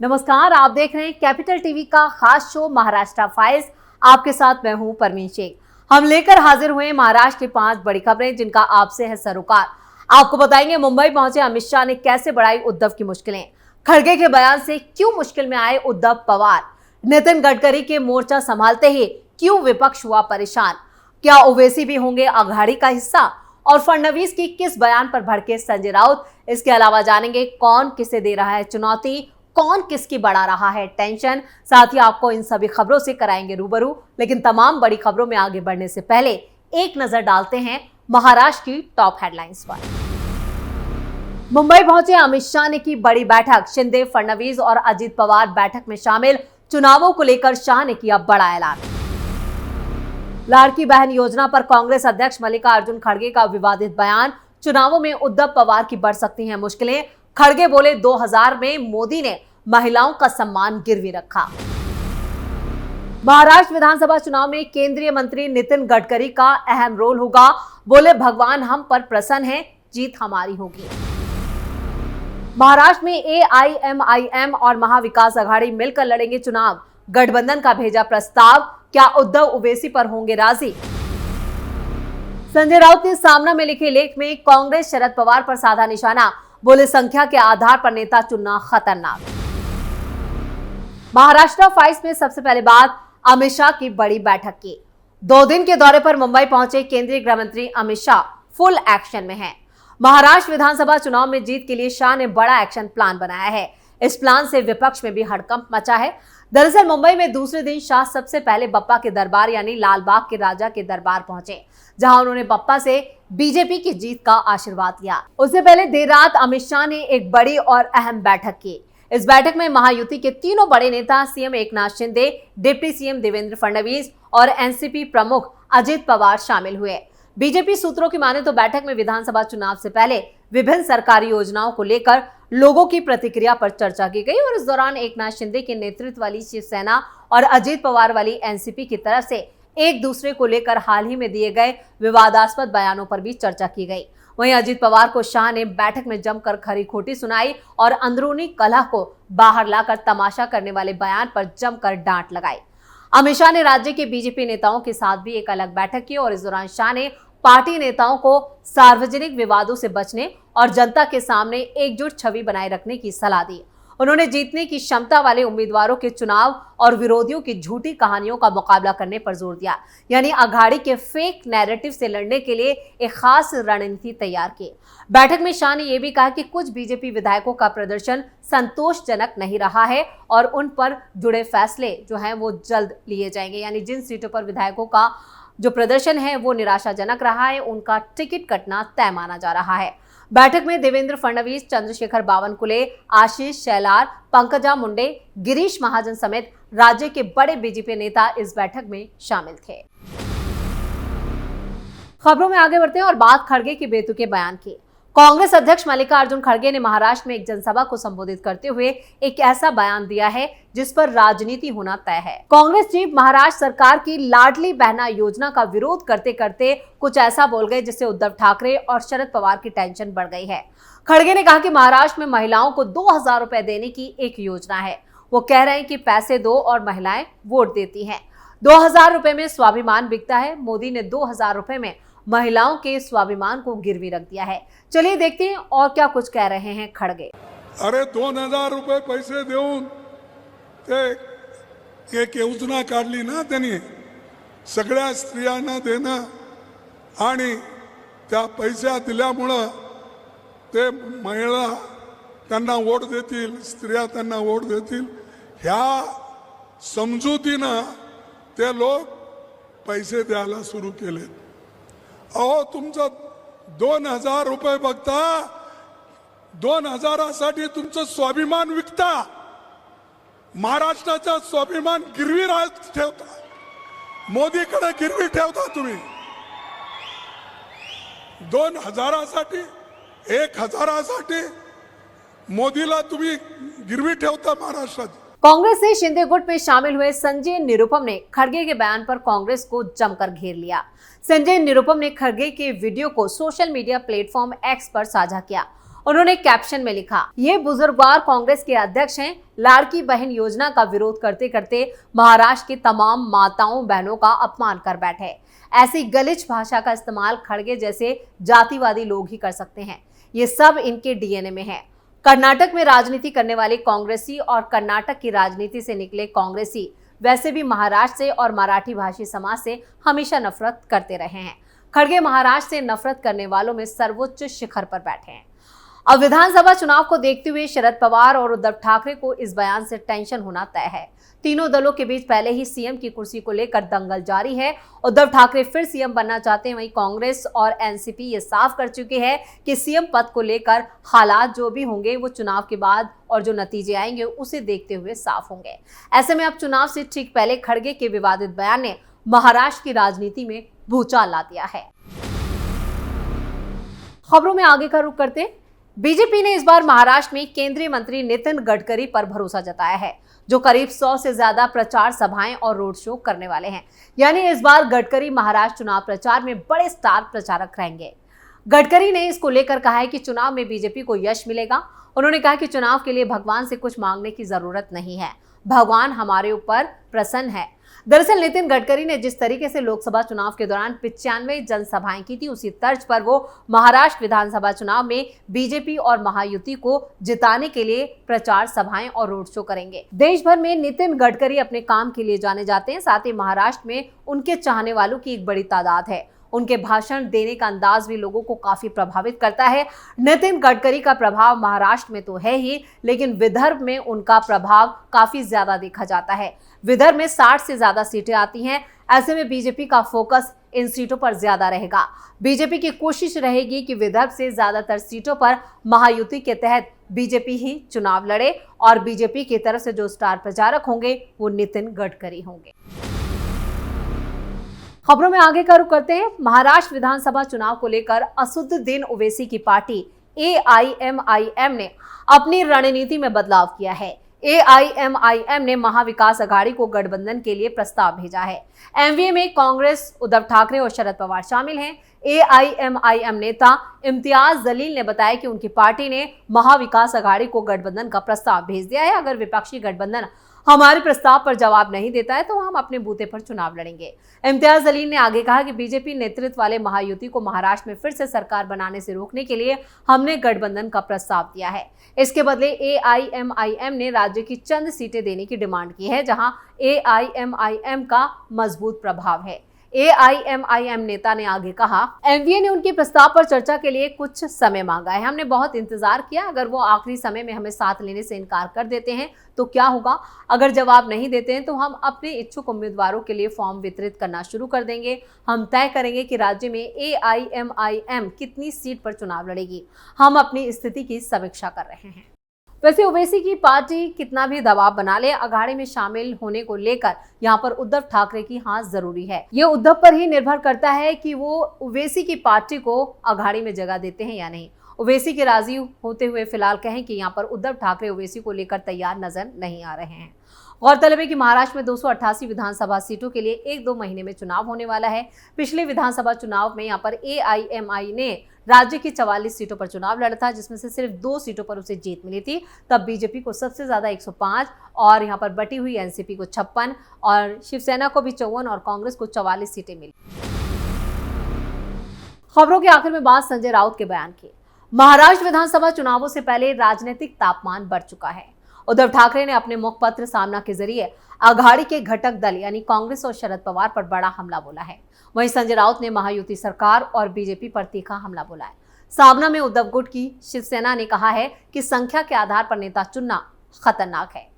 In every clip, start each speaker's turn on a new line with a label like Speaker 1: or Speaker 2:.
Speaker 1: नमस्कार, आप देख रहे हैं कैपिटल टीवी का खास शो महाराष्ट्र फाइल्स। आपके साथ मैं हूं परवीन शेख। हम लेकर हाजिर हुए महाराष्ट्र की 5 बड़ी खबरें जिनका आपसे है सरोकार। आपको बताएंगे मुंबई पहुंचे अमित शाह ने कैसे बढ़ाई उद्धव की मुश्किलें, खड़गे के बयान से क्यों मुश्किल में आए उद्धव पवार, नितिन गडकरी के मोर्चा संभालते ही क्यों विपक्ष हुआ परेशान, क्या ओवैसी भी होंगे अघाड़ी का हिस्सा, और फडणवीस की किस बयान पर भड़के संजय राउत। इसके अलावा जानेंगे कौन किसे दे रहा है चुनौती, कौन किसकी बढ़ा रहा है टेंशन। साथ ही आपको इन सभी खबरों से कराएंगे रूबरू। लेकिन तमाम बड़ी खबरों में आगे बढ़ने से पहले एक नजर डालते हैं महाराष्ट्र की टॉप हेडलाइंस पर। मुंबई पहुंचे अमित शाह ने की बड़ी बैठक, शिंदे, फडणवीस और अजित पवार बैठक में शामिल। चुनावों को लेकर शाह ने किया बड़ा ऐलान। लाड़की बहन योजना पर कांग्रेस अध्यक्ष मल्लिकार्जुन खड़गे का विवादित बयान, चुनावों में उद्धव पवार की बढ़ सकती हैं मुश्किलें। खड़गे बोले 2000 में मोदी ने महिलाओं का सम्मान गिरवी रखा। महाराष्ट्र विधानसभा चुनाव में केंद्रीय मंत्री नितिन गडकरी का अहम रोल होगा, बोले भगवान हम पर प्रसन्न है, जीत हमारी होगी। महाराष्ट्र में AIMIM और महाविकास अघाड़ी मिलकर लड़ेंगे चुनाव, गठबंधन का भेजा प्रस्ताव, क्या उद्धव ओवैसी पर होंगे राजी। संजय राउत ने सामना में लिखे लेख में कांग्रेस शरद पवार पर साधा निशाना, बोले संख्या के आधार पर नेता चुनना खतरनाक। महाराष्ट्र फाइल्स में सबसे पहले बात अमित शाह की बड़ी बैठक की। 2 दिन के दौरे पर मुंबई पहुंचे केंद्रीय गृह मंत्री अमित शाह फुल एक्शन में हैं। महाराष्ट्र विधानसभा चुनाव में जीत के लिए शाह ने बड़ा एक्शन प्लान बनाया है। इस प्लान से विपक्ष में भी हड़कंप मचा है। दरअसल मुंबई में दूसरे दिन शाह सबसे पहले बप्पा के दरबार यानी लाल बाग के राजा के दरबार पहुंचे, जहां उन्होंने बप्पा से बीजेपी की जीत का आशीर्वाद लिया। उससे पहले देर रात अमित शाह ने एक बड़ी और अहम बैठक की। इस बैठक में महायुति के तीनों बड़े नेता CM Eknath Shinde, deputy CM Devendra Fadnavis और एनसीपी प्रमुख अजित पवार शामिल हुए। बीजेपी सूत्रों की माने तो बैठक में विधानसभा चुनाव से पहले विभिन्न सरकारी योजनाओं को लेकर लोगों की प्रतिक्रिया पर चर्चा की गई और इस दौरान एकनाथ शिंदे के नेतृत्व वाली शिवसेना और अजित पवार वाली एनसीपी की तरफ से एक दूसरे को लेकर हाल ही में दिए गए विवादास्पद बयानों पर भी चर्चा की गई। वहीं अजित पवार को शाह ने बैठक में जमकर खरी खोटी सुनाई और अंदरूनी कलह को बाहर लाकर तमाशा करने वाले बयान पर जमकर डांट लगाई। अमित शाह ने राज्य के बीजेपी नेताओं के साथ भी एक अलग बैठक की और इस दौरान शाह ने पार्टी नेताओं को सार्वजनिक विवादों से बचने और जनता के सामने एकजुट छवि बनाए रखने की सलाह दी। उन्होंने जीतने की क्षमता वाले उम्मीदवारों के चुनाव और विरोधियों की झूठी कहानियों का मुकाबला करने पर जोर दिया, यानी अघाड़ी के फेक नैरेटिव से लड़ने के लिए एक खास रणनीति तैयार की। बैठक में शाह ने यह भी कहा कि कुछ बीजेपी विधायकों का प्रदर्शन संतोषजनक नहीं रहा है और उन पर जुड़े फैसले जो हैं वो जल्द लिए जाएंगे, यानी जिन सीटों पर विधायकों का जो प्रदर्शन है वो निराशाजनक रहा है उनका टिकट कटना तय माना जा रहा है। बैठक में देवेंद्र फडणवीस, चंद्रशेखर बावनकुले, आशीष शेलार, पंकजा मुंडे, गिरीश महाजन समेत राज्य के बड़े बीजेपी नेता इस बैठक में शामिल थे। खबरों में आगे बढ़ते हैं और बात खड़गे के बेतुके बयान की। कांग्रेस अध्यक्ष मल्लिकार्जुन खड़गे ने महाराष्ट्र में एक जनसभा को संबोधित करते हुए एक ऐसा बयान दिया है जिस पर राजनीति होना तय है। कांग्रेस चीफ महाराष्ट्र सरकार की लाडली बहना योजना का विरोध करते करते कुछ ऐसा बोल गए जिससे उद्धव ठाकरे और शरद पवार की टेंशन बढ़ गई है। खड़गे ने कहा कि महाराष्ट्र में महिलाओं को 2000 रुपए देने की एक योजना है। वो कह रहे हैं कि पैसे दो और महिलाएं वोट देती हैं। 2000 रुपए में स्वाभिमान बिकता है। मोदी ने 2000 रुपए में महिलाओं के स्वाभिमान को गिरवी रख दिया है। चलिए देखते हैं और क्या कुछ कह रहे हैं खड़गे।
Speaker 2: अरे 2000 रुपये पैसे देऊन ते एक योजना काढली ना त्यांनी, सगळ्या स्त्रियांना देणं आणि त्या पैसा दिल्यामुळं ते महिला त्यांना वोट देतील, स्त्रिया त्यांना वोट देतील, ह्या समजुतीनं ते लोक पैसे द्यायला सुरू केले। अहो तुमचं 2000 रुपये बघता, 2000 साठी तुमचं स्वाभिमान विकता, महाराष्ट्राचा स्वाभिमान गिरवी ठेवता, मोदीकडे गिरवी ठेवता तुम्ही। 2000 साठी 1000 साठी मोदीला तुम्ही गिरवी ठेवता महाराष्ट्रात।
Speaker 1: कांग्रेस से शिंदे गुट में शामिल हुए संजय निरुपम ने खड़गे के बयान पर कांग्रेस को जमकर घेर लिया। संजय निरुपम ने खड़गे के वीडियो को सोशल मीडिया प्लेटफॉर्म एक्स पर साझा किया उन्होंने कैप्शन में लिखा, ये बुजुर्गवार कांग्रेस के अध्यक्ष हैं, लाड़की बहन योजना का विरोध करते करते महाराष्ट्र की तमाम माताओं बहनों का अपमान कर बैठे। ऐसी गलिच भाषा का इस्तेमाल खड़गे जैसे जातिवादी लोग ही कर सकते हैं। ये सब इनके डीएनए में है। कर्नाटक में राजनीति करने वाले कांग्रेसी और कर्नाटक की राजनीति से निकले कांग्रेसी वैसे भी महाराष्ट्र से और मराठी भाषी समाज से हमेशा नफरत करते रहे हैं। खड़गे महाराष्ट्र से नफरत करने वालों में सर्वोच्च शिखर पर बैठे हैं। अब विधानसभा चुनाव को देखते हुए शरद पवार और उद्धव ठाकरे को इस बयान से टेंशन होना तय है। तीनों दलों के बीच पहले ही सीएम की कुर्सी को लेकर दंगल जारी है। उद्धव ठाकरे फिर सीएम बनना चाहते हैं, वहीं कांग्रेस और एनसीपी ये साफ कर चुके हैं कि सीएम पद को लेकर हालात जो भी होंगे वो चुनाव के बाद और जो नतीजे आएंगे उसे देखते हुए साफ होंगे। ऐसे में अब चुनाव से ठीक पहले खड़गे के विवादित बयान ने महाराष्ट्र की राजनीति में भूचाल ला दिया है। खबरों में आगे का रुख करते, बीजेपी ने इस बार महाराष्ट्र में केंद्रीय मंत्री नितिन गडकरी पर भरोसा जताया है, जो करीब 100 से ज्यादा प्रचार सभाएं और रोड शो करने वाले हैं। यानी इस बार गडकरी महाराष्ट्र चुनाव प्रचार में बड़े स्टार प्रचारक रहेंगे। गडकरी ने इसको लेकर कहा है कि चुनाव में बीजेपी को यश मिलेगा। उन्होंने कहा कि चुनाव के लिए भगवान से कुछ मांगने की जरूरत नहीं है, भगवान हमारे ऊपर प्रसन्न है। दरअसल नितिन गडकरी ने जिस तरीके से लोकसभा चुनाव के दौरान 95 जनसभाएं की थी, उसी तर्ज पर वो महाराष्ट्र विधानसभा चुनाव में बीजेपी और महायुति को जिताने के लिए प्रचार सभाएं और रोड शो करेंगे। देश भर में नितिन गडकरी अपने काम के लिए जाने जाते हैं, साथ ही महाराष्ट्र में उनके चाहने वालों की एक बड़ी तादाद है। उनके भाषण देने का अंदाज भी लोगों को काफी प्रभावित करता है। नितिन गडकरी का प्रभाव महाराष्ट्र में तो है ही, लेकिन विदर्भ में उनका प्रभाव काफी ज्यादा देखा जाता है। विदर्भ में 60 से ज्यादा सीटें आती हैं। ऐसे में बीजेपी का फोकस इन सीटों पर ज्यादा रहेगा। बीजेपी की कोशिश रहेगी कि विदर्भ से ज्यादातर सीटों पर महायुति के तहत बीजेपी ही चुनाव लड़े और बीजेपी की तरफ से जो स्टार प्रचारक होंगे वो नितिन गडकरी होंगे। खबरों में आगे का रुख करते हैं। महाराष्ट्र विधानसभा चुनाव को लेकर असदुद्दीन ओवैसी की पार्टी AIMIM ने अपनी रणनीति में बदलाव किया है। AIMIM ने महाविकास अघाड़ी को गठबंधन के लिए प्रस्ताव भेजा है। एमवीए में कांग्रेस, उद्धव ठाकरे और शरद पवार शामिल हैं। AIMIM नेता इम्तियाज जलील ने बताया कि उनकी पार्टी ने महाविकास अघाड़ी को गठबंधन का प्रस्ताव भेज दिया है। अगर विपक्षी गठबंधन हमारे प्रस्ताव पर जवाब नहीं देता है तो हम अपने बूते पर चुनाव लड़ेंगे। इम्तियाज जलील ने आगे कहा कि बीजेपी नेतृत्व वाले महायुति को महाराष्ट्र में फिर से सरकार बनाने से रोकने के लिए हमने गठबंधन का प्रस्ताव दिया है। इसके बदले AIMIM ने राज्य की चंद सीटें देने की डिमांड की है, जहां AIMIM का मजबूत प्रभाव है। AIMIM नेता ने आगे कहा, एमवीए ने उनके प्रस्ताव पर चर्चा के लिए कुछ समय मांगा है। हमने बहुत इंतजार किया। अगर वो आखिरी समय में हमें साथ लेने से इनकार कर देते हैं तो क्या होगा? अगर जवाब नहीं देते हैं तो हम अपने इच्छुक उम्मीदवारों के लिए फॉर्म वितरित करना शुरू कर देंगे। हम तय करेंगे कि राज्य में AIMIM कितनी सीट पर चुनाव लड़ेगी। हम अपनी स्थिति की समीक्षा कर रहे हैं। वैसे ओवैसी की पार्टी कितना भी दबाव बना ले, अघाड़ी में शामिल होने को लेकर यहाँ पर उद्धव ठाकरे की हां जरूरी है। ये उद्धव पर ही निर्भर करता है कि वो ओवैसी की पार्टी को अघाड़ी में जगह देते हैं या नहीं। ओवैसी के राजी होते हुए फिलहाल कहें कि यहाँ पर उद्धव ठाकरे ओवैसी को लेकर तैयार नजर नहीं आ रहे हैं। गौरतलब है कि महाराष्ट्र में 288 विधानसभा सीटों के लिए 1-2 महीने में चुनाव होने वाला है। पिछले विधानसभा चुनाव में यहाँ पर AIMI ने राज्य की 44 सीटों पर चुनाव लड़ा था, जिसमें से सिर्फ 2 सीटों पर उसे जीत मिली थी। तब बीजेपी को सबसे ज्यादा 105 और यहाँ पर बटी हुई एनसीपी को 56 और शिवसेना को भी 54 और कांग्रेस को 44 सीटें मिली। खबरों के आखिर में बात संजय राउत के बयान की। महाराष्ट्र विधानसभा चुनावों से पहले राजनीतिक तापमान बढ़ चुका है। उद्धव ठाकरे ने अपने मुखपत्र सामना के जरिए अघाड़ी के घटक दल यानी कांग्रेस और शरद पवार पर बड़ा हमला बोला है। वहीं संजय राउत ने महायुति सरकार और बीजेपी पर तीखा हमला बोला है। सामना में उद्धव गुट की शिवसेना ने कहा है कि संख्या के आधार पर नेता चुनना खतरनाक है।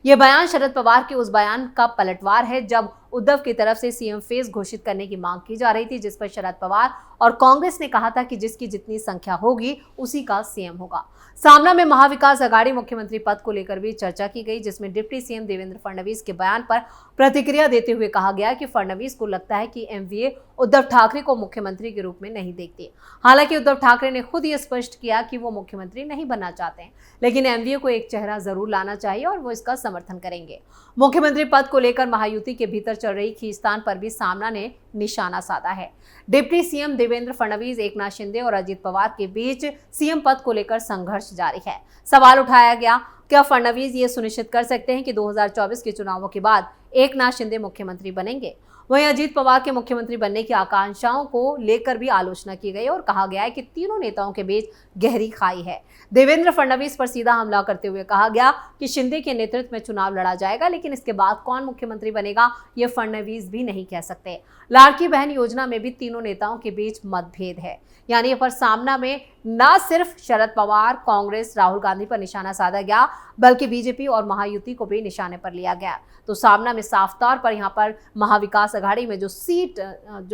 Speaker 1: यह बयान शरद पवार के उस बयान का पलटवार है जब उद्धव की तरफ से सीएम फेस घोषित करने की मांग की जा रही थी, जिस पर शरद पवार और कांग्रेस ने कहा था कि जिसकी जितनी संख्या होगी उसी का सीएम होगा। सामना में महाविकास अघाड़ी मुख्यमंत्री पद को लेकर भी चर्चा की गई, जिसमें डिप्टी सीएम देवेंद्र फडणवीस के बयान पर प्रतिक्रिया देते हुए कहा गया कि फडणवीस को लगता है कि एमवीए उद्धव ठाकरे को मुख्यमंत्री के रूप में नहीं देखते। हालांकि उद्धव ठाकरे ने खुद ये स्पष्ट किया कि वो मुख्यमंत्री नहीं बनना चाहते हैं, लेकिन एमवीए को एक चेहरा जरूर लाना चाहिए और वो इसका समर्थन करेंगे। मुख्यमंत्री पद को लेकर महायुति के भीतर चल रही खींचतान पर भी सामना ने निशाना साधा है। डिप्टी सीएम देवेंद्र फडणवीस, एकनाथ शिंदे और अजित पवार के बीच सीएम पद को लेकर संघर्ष जारी है। सवाल उठाया गया, क्या फडणवीस ये सुनिश्चित कर सकते हैं कि 2024 के चुनावों के बाद एकनाथ शिंदे मुख्यमंत्री बनेंगे? वहीं अजित पवार के मुख्यमंत्री बनने की आकांक्षाओं को लेकर भी आलोचना की गई और कहा गया है कि तीनों नेताओं के बीच गहरी खाई है। देवेंद्र फडणवीस पर सीधा हमला करते हुए कहा गया कि शिंदे के नेतृत्व में चुनाव लड़ा जाएगा, लेकिन इसके बाद कौन मुख्यमंत्री बनेगा ये फडणवीस भी नहीं कह सकते। लाड़की बहन योजना में भी तीनों नेताओं के बीच मतभेद है, यानी पर सामना में न सिर्फ शरद पवार, कांग्रेस, राहुल गांधी पर निशाना साधा गया, बल्कि बीजेपी और महायुति को भी निशाने पर लिया गया। तो सामना में साफ तौर पर यहाँ पर महाविकास अघाड़ी में जो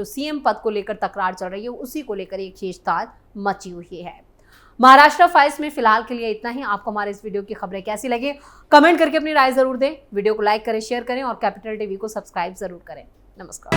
Speaker 1: सीएम पद को लेकर तकरार चल रही है, उसी को लेकर एक खींचतान मची हुई है। महाराष्ट्र फाइल्स में फिलहाल के लिए इतना ही। आपको हमारे इस वीडियो की खबरें कैसी लगी, कमेंट करके अपनी राय जरूर दें। वीडियो को लाइक करें, शेयर करें और कैपिटल टीवी को सब्सक्राइब जरूर करें। नमस्कार।